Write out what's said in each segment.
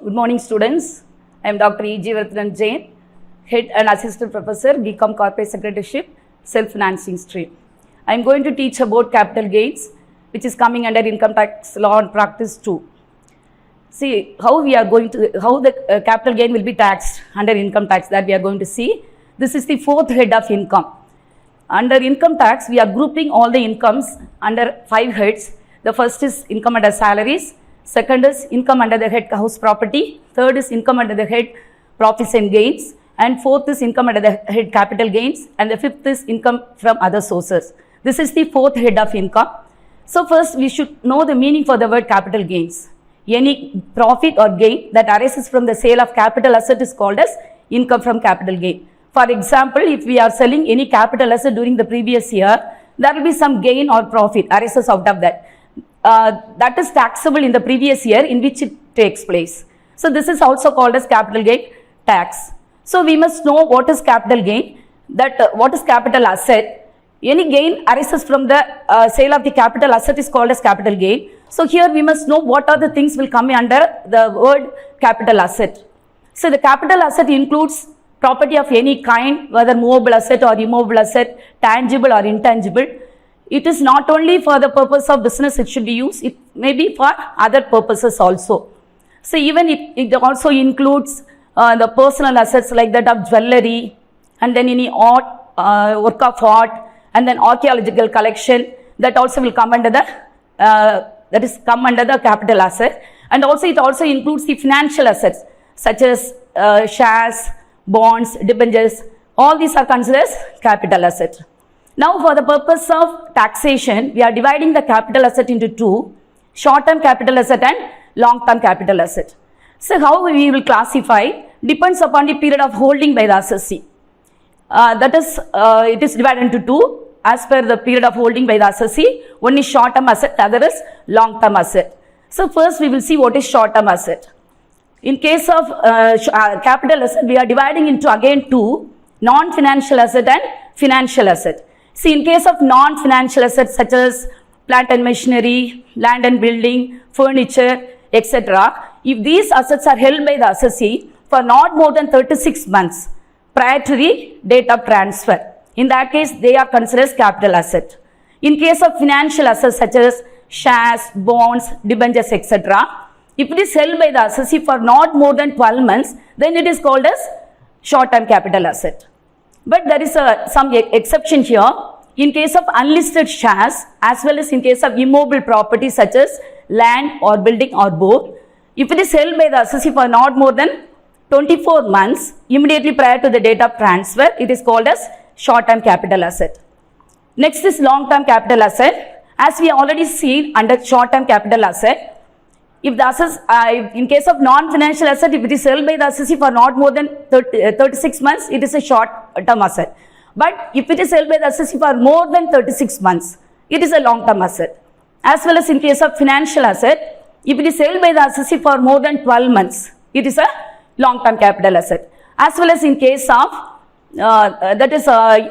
Good morning, students. I am Dr. E. Jeevarathan Jain, Head and Assistant Professor, BCom Corporate Secretaryship, Self-Financing Stream. I am going to teach about capital gains, which is coming under Income Tax Law and Practice 2. See how the capital gain will be taxed under income tax, that we are going to see. This is the fourth head of income. Under income tax, we are grouping all the incomes under 5 heads. The first is income under salaries. Second is income under the head house property. Third is income under the head profits and gains. And fourth is income under the head capital gains. And the fifth is income from other sources. This is the fourth head of income. So first we should know the meaning for the word capital gains. Any profit or gain that arises from the sale of capital asset is called as income from capital gain. For example, if we are selling any capital asset during the previous year, there will be some gain or profit arises out of that. That is taxable in the previous year in which it takes place. So this is also called as capital gain tax. So we must know what is capital gain, what is capital asset. Any gain arises from the sale of the capital asset is called as capital gain. So here we must know what are the things will come under the word capital asset. So the capital asset includes property of any kind, whether movable asset or immovable asset, tangible or intangible. It is not only for the purpose of business it should be used, it may be for other purposes also. So even it also includes the personal assets like that of jewelry, and then any art, work of art, and then archaeological collection, that also will come under the capital asset. And also it also includes the financial assets such as shares, bonds, debentures. All these are considered as capital asset. Now for the purpose of taxation, we are dividing the capital asset into two: short-term capital asset and long-term capital asset. So how we will classify depends upon the period of holding by the assessee. It is divided into two as per the period of holding by the assessee. One is short-term asset, the other is long-term asset. So first we will see what is short-term asset. In case of capital asset, we are dividing into again two: non-financial asset and financial asset. See, in case of non-financial assets such as plant and machinery, land and building, furniture, etc., if these assets are held by the assessee for not more than 36 months prior to the date of transfer, in that case they are considered as capital asset. In case of financial assets such as shares, bonds, debentures, etc., if it is held by the assessee for not more than 12 months, then it is called as short-term capital asset. But there is some exception here. In case of unlisted shares as well as in case of immobile property such as land or building or both, if it is held by the assessee for not more than 24 months immediately prior to the date of transfer, it is called as short-term capital asset. Next is long-term capital asset. As we already seen under short-term capital asset, if the assets, in case of non-financial asset, if it is held by the assessee for not more than 36 months, it is a short-term asset. But if it is held by the assessee for more than 36 months, it is a long-term asset. As well as in case of financial asset, if it is held by the assessee for more than 12 months, it is a long-term capital asset. As well as in case of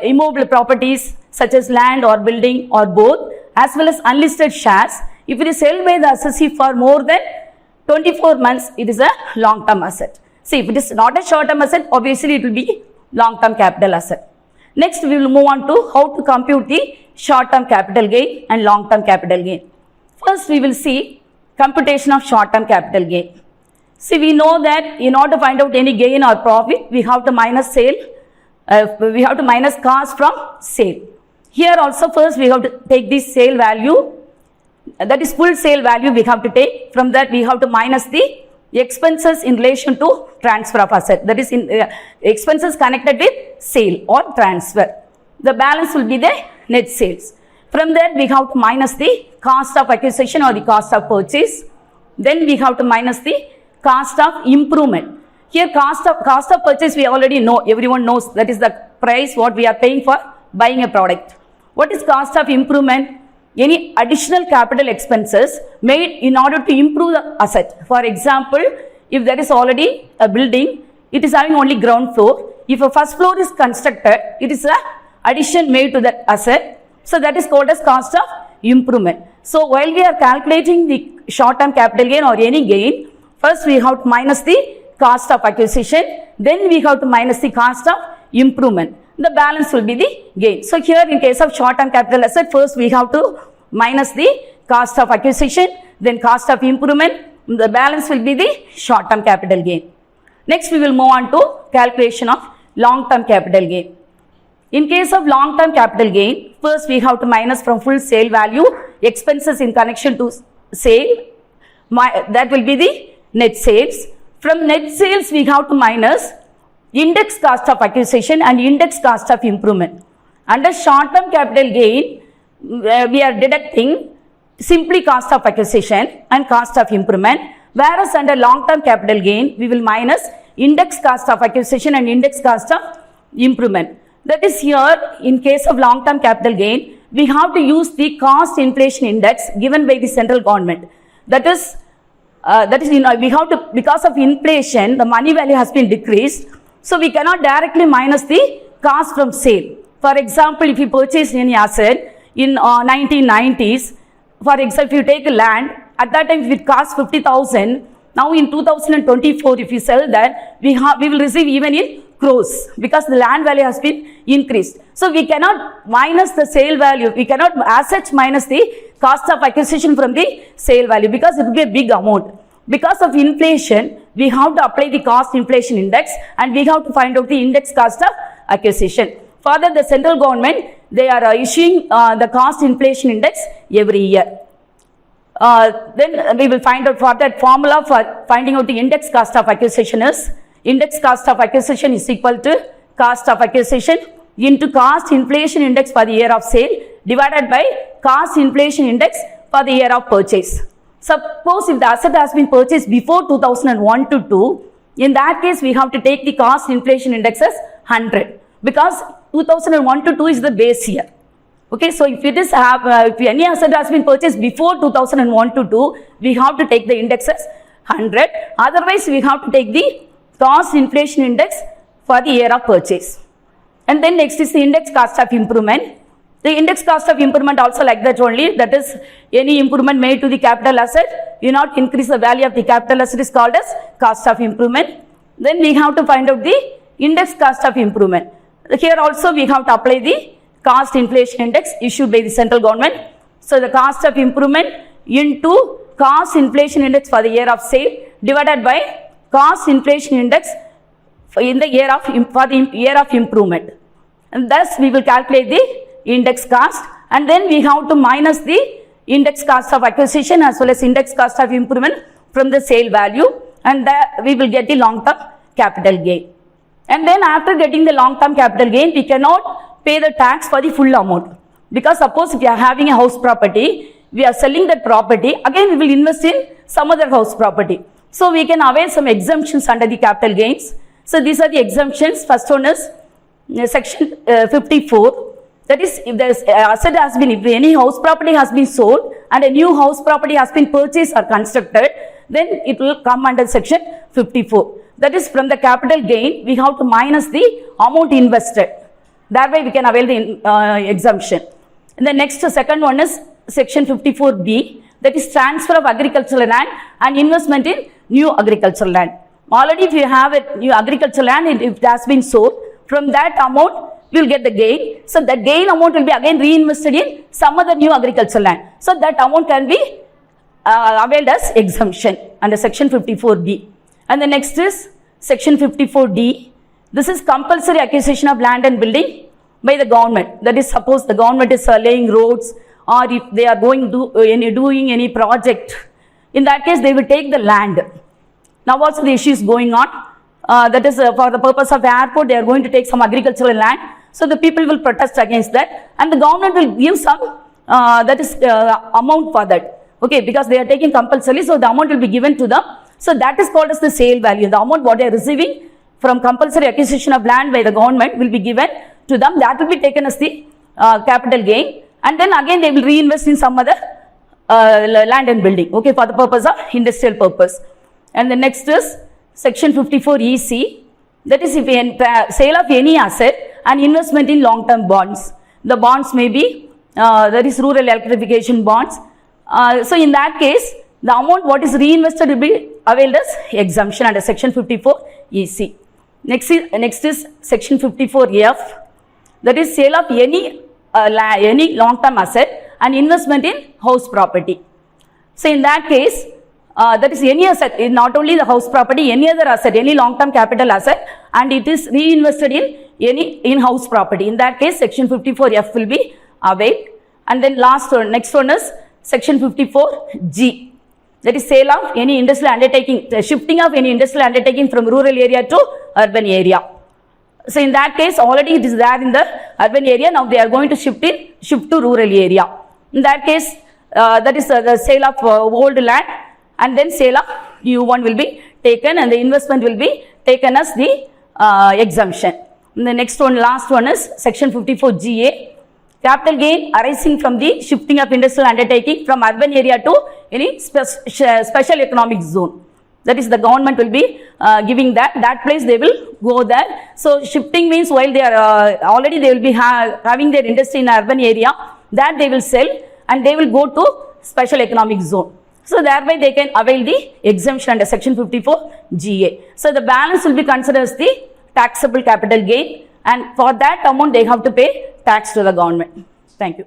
immobile properties such as land or building or both, as well as unlisted shares, if it is held by the assessee for more than 24 months, it is a long-term asset. See, if it is not a short-term asset, obviously it will be long-term capital asset. Next, we will move on to how to compute the short-term capital gain and long-term capital gain. First, we will see computation of short-term capital gain. See, we know that in order to find out any gain or profit, we have to minus cost from sale. Here also first we have to take this sale value, that is full sale value we have to take. From that we have to minus the expenses in relation to transfer of asset, that is expenses connected with sale or transfer. The balance will be the net sales. From that we have to minus the cost of acquisition or the cost of purchase. Then we have to minus the cost of improvement. Here cost of purchase we already know, everyone knows, that is the price what we are paying for buying a product. What is cost of improvement? Any additional capital expenses made in order to improve the asset. For example, if there is already a building, it is having only ground floor. If a first floor is constructed, it is an addition made to that asset. So that is called as cost of improvement. So while we are calculating the short-term capital gain or any gain, First we have to minus the cost of acquisition, then we have to minus the cost of improvement. The balance will be the gain. So here in case of short-term capital asset, first we have to minus the cost of acquisition, then cost of improvement. The balance will be the short-term capital gain. Next we will move on to calculation of long-term capital gain. In case of long-term capital gain, first we have to minus from full sale value expenses in connection to sale. That will be the net sales. From net sales we have to minus index cost of acquisition and index cost of improvement. Under short-term capital gain, we are deducting simply cost of acquisition and cost of improvement, whereas under long-term capital gain, we will minus index cost of acquisition and index cost of improvement. That is here, in case of long-term capital gain, we have to use the cost inflation index given by the central government. That is, we have to, because of inflation, the money value has been decreased, so we cannot directly minus the cost from sale. For example, if you purchase any asset in 1990s, for example, if you take land, at that time if it costs 50,000, now in 2024, if you sell that, we will receive even in crores because the land value has been increased. So we cannot minus the sale value, we cannot as such minus the cost of acquisition from the sale value because it will be a big amount. Because of inflation, we have to apply the cost inflation index and we have to find out the index cost of acquisition. Further, the central government, they are issuing the cost inflation index every year. Then we will find out for that formula for finding out the index cost of acquisition is index cost of acquisition is equal to cost of acquisition into cost inflation index for the year of sale divided by cost inflation index for the year of purchase. Suppose if the asset has been purchased before 2001 to 2, in that case we have to take the cost inflation index as 100 because 2001 to 2 is the base year. Okay, so if it is if any asset has been purchased before 2001 to 2, we have to take the index as 100. Otherwise, we have to take the cost inflation index for the year of purchase. And then next is the index cost of improvement. The index cost of improvement also like that only, that is any improvement made to the capital asset, you not increase the value of the capital asset is called as cost of improvement. Then we have to find out the index cost of improvement. Here also we have to apply the cost inflation index issued by the central government. So the cost of improvement into cost inflation index for the year of sale divided by cost inflation index in the year of improvement. And thus we will calculate the index cost and then we have to minus the index cost of acquisition as well as index cost of improvement from the sale value, and we will get the long-term capital gain. And then after getting the long-term capital gain, we cannot pay the tax for the full amount. Because suppose if you are having a house property, we are selling that property, again we will invest in some other house property. So we can avail some exemptions under the capital gains. So these are the exemptions. First one is section 54. That is, if the asset has been, if any house property has been sold and a new house property has been purchased or constructed, then it will come under section 54. That is, from the capital gain, we have to minus the amount invested. That way we can avail the exemption. And the next, second one is section 54B. That is transfer of agricultural land and investment in new agricultural land. Already if you have a new agricultural land, if it has been sold, from that amount we will get the gain. So that gain amount will be again reinvested in some other new agricultural land. So that amount can be availed as exemption under section 54B. And the next is section 54D. This is compulsory acquisition of land and building by the government. That is, suppose the government is laying roads or if they are going to doing any project. In that case, they will take the land. Now also the issue is going on. That is for the purpose of the airport, they are going to take some agricultural land. So the people will protest against that and the government will give some amount for that. Okay, because they are taking compulsory, so the amount will be given to them. So that is called as the sale value. The amount what they are receiving from compulsory acquisition of land by the government will be given to them. That will be taken as the capital gain. And then again they will reinvest in some other land and building. Okay, for the purpose of industrial purpose. And the next is section 54EC. That is, if sale of any asset and investment in long-term bonds. The bonds may be, that is rural electrification bonds. So in that case, the amount what is reinvested will be availed as exemption under section 54 EC. Next is section 54F, that is sale of any long-term asset and investment in house property. So in that case, that is any asset, not only the house property, any other asset, any long-term capital asset, and it is reinvested in any in-house property. In that case, section 54F will be availed. And then next one is section 54G, that is sale of any industrial undertaking, shifting of any industrial undertaking from rural area to urban area. So in that case, already it is there in the urban area, now they are going to shift to rural area. In that case, that is the sale of old land, and then sale of new one will be taken, and the investment will be taken as the exemption. And the next one, last one is section 54GA, capital gain arising from the shifting of industrial undertaking from urban area to any special economic zone. That is, the government will be giving that place they will go there. So shifting means while they are already they will be having their industry in urban area, that they will sell and they will go to special economic zone. So thereby they can avail the exemption under section 54GA. So the balance will be considered as the taxable capital gain, and for that amount they have to pay tax to the government. Thank you.